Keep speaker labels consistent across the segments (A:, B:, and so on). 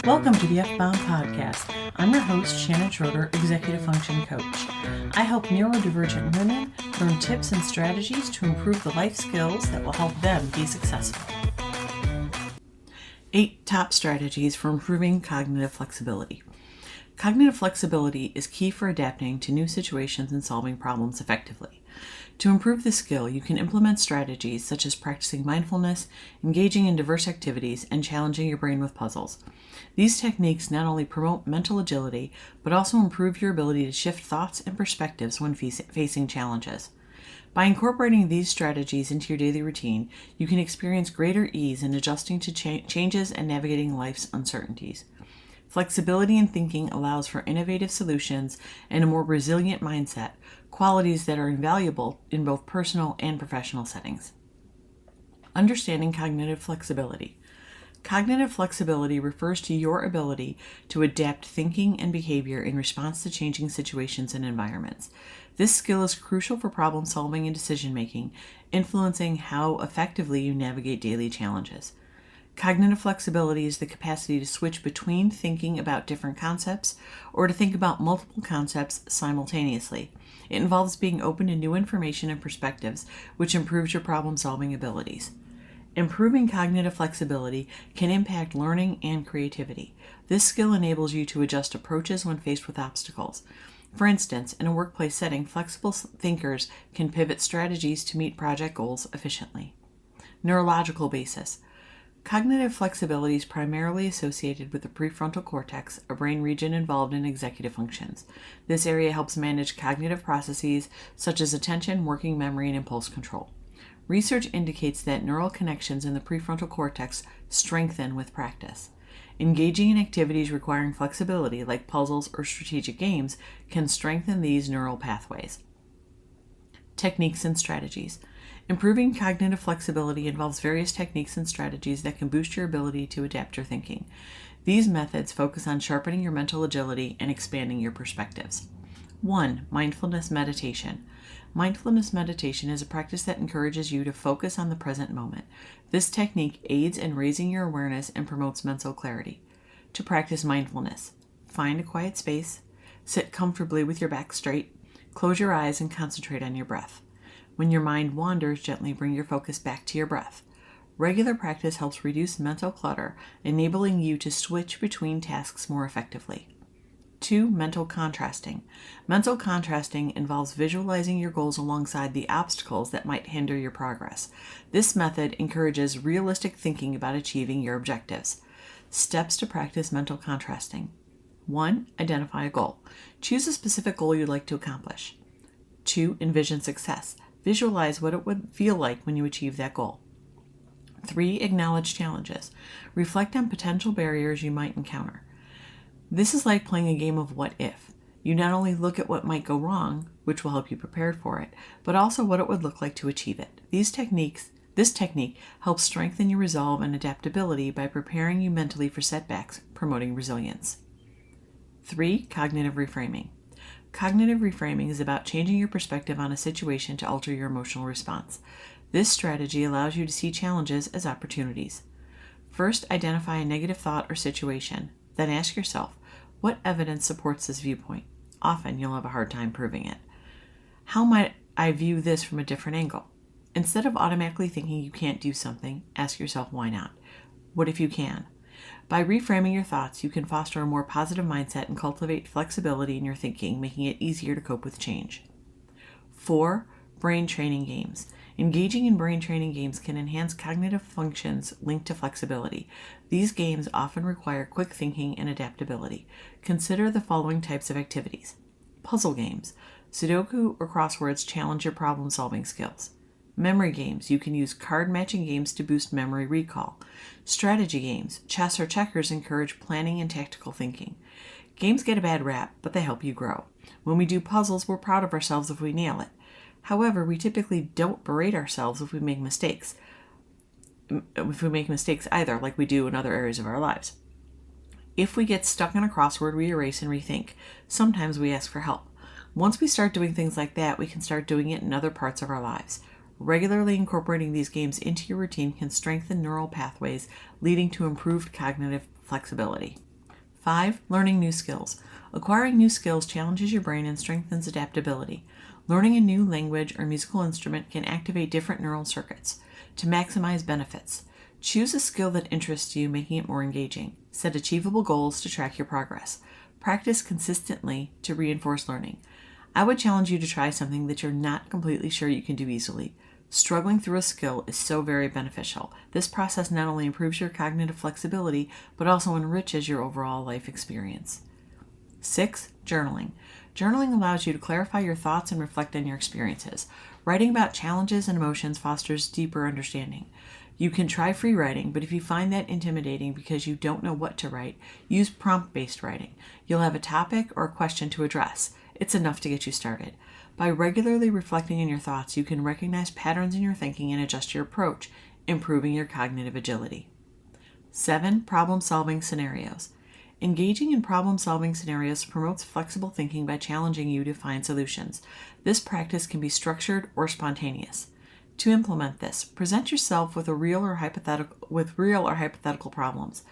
A: Welcome to the F-Bound Podcast. I'm your host, Shannon Schroeder, Executive Function Coach. I help neurodivergent women learn tips and strategies to improve the life skills that will help them be successful. 8 top strategies for improving cognitive flexibility. Cognitive flexibility is key for adapting to new situations and solving problems effectively. To improve this skill, you can implement strategies such as practicing mindfulness, engaging in diverse activities, and challenging your brain with puzzles. These techniques not only promote mental agility, but also improve your ability to shift thoughts and perspectives when facing challenges. By incorporating these strategies into your daily routine, you can experience greater ease in adjusting to changes and navigating life's uncertainties. Flexibility in thinking allows for innovative solutions and a more resilient mindset, qualities that are invaluable in both personal and professional settings. Understanding cognitive flexibility. Cognitive flexibility refers to your ability to adapt thinking and behavior in response to changing situations and environments. This skill is crucial for problem solving and decision making, influencing how effectively you navigate daily challenges. Cognitive flexibility is the capacity to switch between thinking about different concepts or to think about multiple concepts simultaneously. It involves being open to new information and perspectives, which improves your problem-solving abilities. Improving cognitive flexibility can impact learning and creativity. This skill enables you to adjust approaches when faced with obstacles. For instance, in a workplace setting, flexible thinkers can pivot strategies to meet project goals efficiently. Neurological basis. Cognitive flexibility is primarily associated with the prefrontal cortex, a brain region involved in executive functions. This area helps manage cognitive processes such as attention, working memory, and impulse control. Research indicates that neural connections in the prefrontal cortex strengthen with practice. Engaging in activities requiring flexibility, like puzzles or strategic games, can strengthen these neural pathways. Techniques and strategies. Improving cognitive flexibility involves various techniques and strategies that can boost your ability to adapt your thinking. These methods focus on sharpening your mental agility and expanding your perspectives. 1. Mindfulness meditation. Mindfulness meditation is a practice that encourages you to focus on the present moment. This technique aids in raising your awareness and promotes mental clarity. To practice mindfulness, find a quiet space, sit comfortably with your back straight, close your eyes and concentrate on your breath. When your mind wanders, gently bring your focus back to your breath. Regular practice helps reduce mental clutter, enabling you to switch between tasks more effectively. 2. Mental contrasting. Mental contrasting involves visualizing your goals alongside the obstacles that might hinder your progress. This method encourages realistic thinking about achieving your objectives. Steps to practice mental contrasting. 1. Identify a goal. Choose a specific goal you'd like to accomplish. 2. Envision success. Visualize what it would feel like when you achieve that goal. 3. Acknowledge challenges. Reflect on potential barriers you might encounter. This is like playing a game of what if. You not only look at what might go wrong, which will help you prepare for it, but also what it would look like to achieve it. This technique helps strengthen your resolve and adaptability by preparing you mentally for setbacks, promoting resilience. 3. Cognitive reframing. Cognitive reframing is about changing your perspective on a situation to alter your emotional response. This strategy allows you to see challenges as opportunities. First, identify a negative thought or situation. Then ask yourself, what evidence supports this viewpoint? Often you'll have a hard time proving it. How might I view this from a different angle? Instead of automatically thinking you can't do something, ask yourself why not? What if you can? By reframing your thoughts, you can foster a more positive mindset and cultivate flexibility in your thinking, making it easier to cope with change. 4. Brain training games. Engaging in brain training games can enhance cognitive functions linked to flexibility. These games often require quick thinking and adaptability. Consider the following types of activities. Puzzle games. Sudoku or crosswords challenge your problem-solving skills. Memory games. You can use card-matching games to boost memory recall. Strategy games. Chess or checkers encourage planning and tactical thinking. Games get a bad rap, but they help you grow. When we do puzzles, we're proud of ourselves if we nail it. However, we typically don't berate ourselves if we make mistakes. Either, like we do in other areas of our lives. If we get stuck on a crossword, we erase and rethink. Sometimes we ask for help. Once we start doing things like that, we can start doing it in other parts of our lives. Regularly incorporating these games into your routine can strengthen neural pathways, leading to improved cognitive flexibility. 5. Learning new skills. Acquiring new skills challenges your brain and strengthens adaptability. Learning a new language or musical instrument can activate different neural circuits to maximize benefits. Choose a skill that interests you, making it more engaging. Set achievable goals to track your progress. Practice consistently to reinforce learning. I would challenge you to try something that you're not completely sure you can do easily. Struggling through a skill is so very beneficial. This process not only improves your cognitive flexibility, but also enriches your overall life experience. 6. Journaling. Journaling allows you to clarify your thoughts and reflect on your experiences. Writing about challenges and emotions fosters deeper understanding. You can try free writing, but if you find that intimidating because you don't know what to write, use prompt-based writing. You'll have a topic or a question to address. It's enough to get you started. By regularly reflecting on your thoughts, you can recognize patterns in your thinking and adjust your approach, improving your cognitive agility. 7. Problem-solving scenarios. Engaging in problem-solving scenarios promotes flexible thinking by challenging you to find solutions. This practice can be structured or spontaneous. To implement this, present yourself with real or hypothetical problems.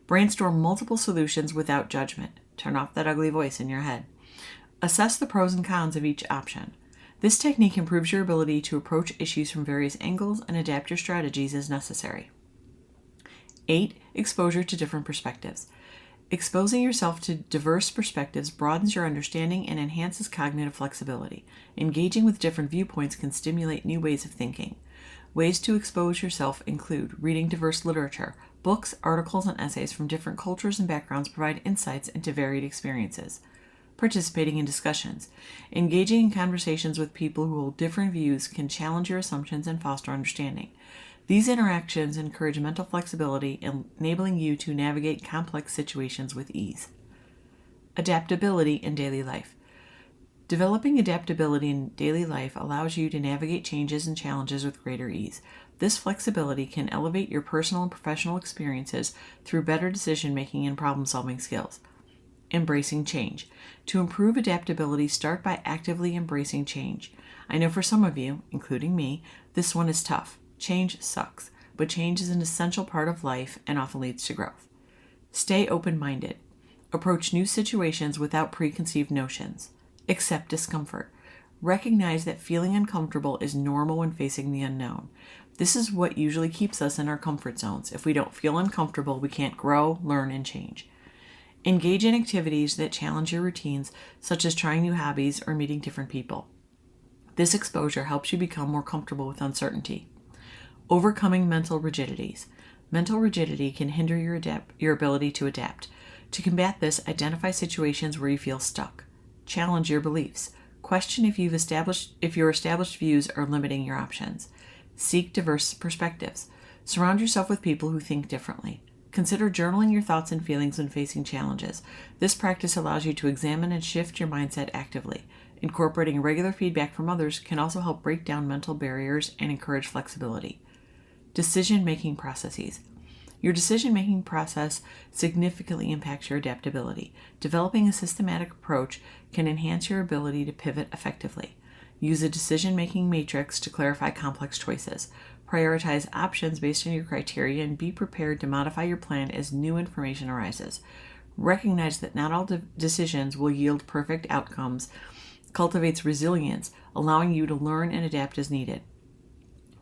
A: Brainstorm multiple solutions without judgment. Turn off that ugly voice in your head. Assess the pros and cons of each option. This technique improves your ability to approach issues from various angles and adapt your strategies as necessary. 8. Exposure to different perspectives. Exposing yourself to diverse perspectives broadens your understanding and enhances cognitive flexibility. Engaging with different viewpoints can stimulate new ways of thinking. Ways to expose yourself include reading diverse literature. Books, articles, and essays from different cultures and backgrounds provide insights into varied experiences. Participating in discussions. Engaging in conversations with people who hold different views can challenge your assumptions and foster understanding. These interactions encourage mental flexibility, enabling you to navigate complex situations with ease. Adaptability in daily life. Developing adaptability in daily life allows you to navigate changes and challenges with greater ease. This flexibility can elevate your personal and professional experiences through better decision-making and problem-solving skills. Embracing change. To improve adaptability, start by actively embracing change. I know for some of you, including me, this one is tough. Change sucks, but change is an essential part of life and often leads to growth. Stay open-minded. Approach new situations without preconceived notions. Accept discomfort. Recognize that feeling uncomfortable is normal when facing the unknown. This is what usually keeps us in our comfort zones. If we don't feel uncomfortable, we can't grow, learn, and change. Engage in activities that challenge your routines, such as trying new hobbies or meeting different people. This exposure helps you become more comfortable with uncertainty. Overcoming mental rigidities. Mental rigidity can hinder your ability to adapt. To combat this, identify situations where you feel stuck. Challenge your beliefs. Question if your established views are limiting your options. Seek diverse perspectives. Surround yourself with people who think differently. Consider journaling your thoughts and feelings when facing challenges. This practice allows you to examine and shift your mindset actively. Incorporating regular feedback from others can also help break down mental barriers and encourage flexibility. Decision-making processes. Your decision-making process significantly impacts your adaptability. Developing a systematic approach can enhance your ability to pivot effectively. Use a decision-making matrix to clarify complex choices. Prioritize options based on your criteria and be prepared to modify your plan as new information arises. Recognize that not all decisions will yield perfect outcomes. Cultivates resilience, allowing you to learn and adapt as needed.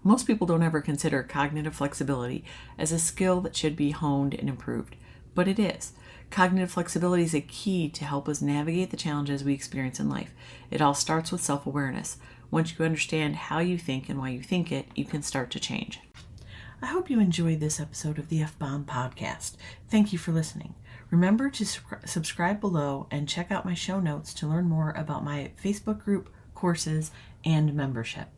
A: Most people don't ever consider cognitive flexibility as a skill that should be honed and improved, but it is. Cognitive flexibility is a key to help us navigate the challenges we experience in life. It all starts with self-awareness. Once you understand how you think and why you think it, you can start to change. I hope you enjoyed this episode of the F-Bomb Podcast. Thank you for listening. Remember to subscribe below and check out my show notes to learn more about my Facebook group, courses, and membership.